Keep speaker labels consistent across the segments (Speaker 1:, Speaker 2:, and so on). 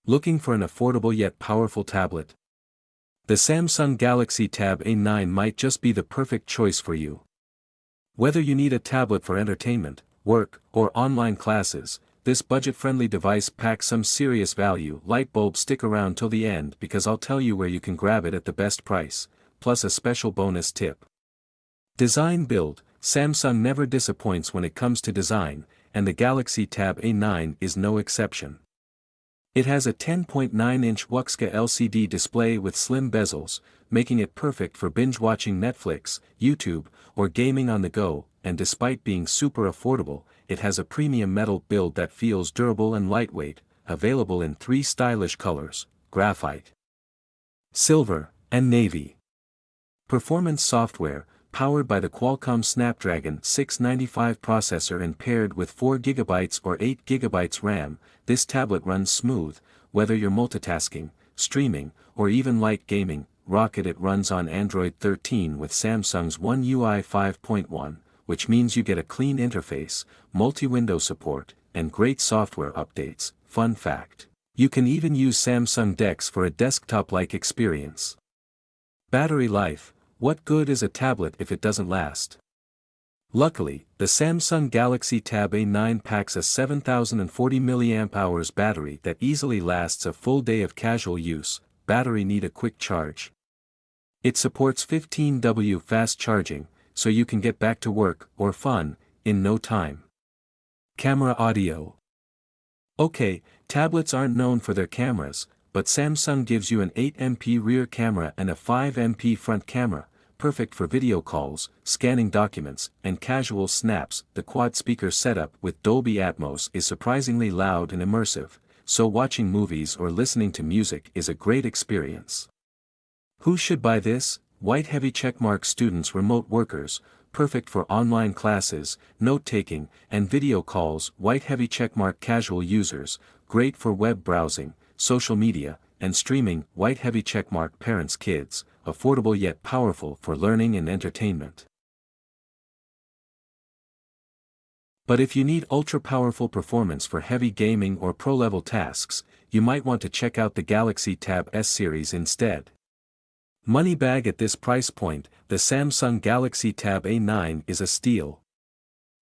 Speaker 1: Looking for an affordable yet powerful tablet? The Samsung Galaxy Tab A9 might just be the perfect choice for you. Whether you need a tablet for entertainment, work, or online classes, this budget-friendly device packs some serious value. Light bulbs, stick around till the end because I'll tell you where you can grab it at the best price, plus a special bonus tip. Design build. Samsung never disappoints when it comes to design, and the Galaxy Tab A9 is no exception. It has a 10.9-inch Wuxka LCD display with slim bezels, making it perfect for binge-watching Netflix, YouTube, or gaming on the go, and despite being super affordable, it has a premium metal build that feels durable and lightweight, available in 3 stylish colors: graphite, silver, and navy. Performance software, powered by the Qualcomm Snapdragon 695 processor and paired with 4GB or 8GB RAM, this tablet runs smooth, whether you're multitasking, streaming, or even light gaming. Rocket. It runs on Android 13 with Samsung's One UI 5.1, which means you get a clean interface, multi-window support, and great software updates. Fun fact: you can even use Samsung DeX for a desktop-like experience. Battery life. What good is a tablet if it doesn't last? Luckily, the Samsung Galaxy Tab A9 packs a 7040 mAh battery that easily lasts a full day of casual use. Battery need a quick charge. It supports 15W fast charging, so you can get back to work or fun in no time. Camera audio. Okay, tablets aren't known for their cameras, but Samsung gives you an 8MP rear camera and a 5MP front camera, perfect for video calls, scanning documents, and casual snaps. The quad-speaker setup with Dolby Atmos is surprisingly loud and immersive, so watching movies or listening to music is a great experience. Who should buy this? White heavy checkmark students, remote workers, perfect for online classes, note-taking, and video calls. White heavy checkmark casual users, great for web browsing, social media, and streaming. White heavy checkmark parents, kids, affordable yet powerful for learning and entertainment. But if you need ultra-powerful performance for heavy gaming or pro-level tasks, you might want to check out the Galaxy Tab S series instead. Money bag. At this price point, the Samsung Galaxy Tab A9 is a steal.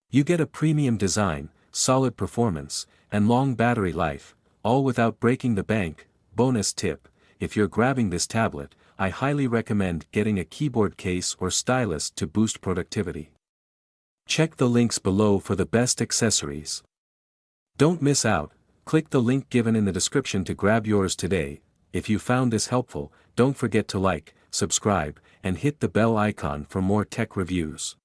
Speaker 1: You get a premium design, solid performance, and long battery life, all without breaking the bank. Bonus tip: if you're grabbing this tablet, I highly recommend getting a keyboard case or stylus to boost productivity. Check the links below for the best accessories. Don't miss out. Click the link given in the description to grab yours today. If you found this helpful, don't forget to like, subscribe, and hit the bell icon for more tech reviews.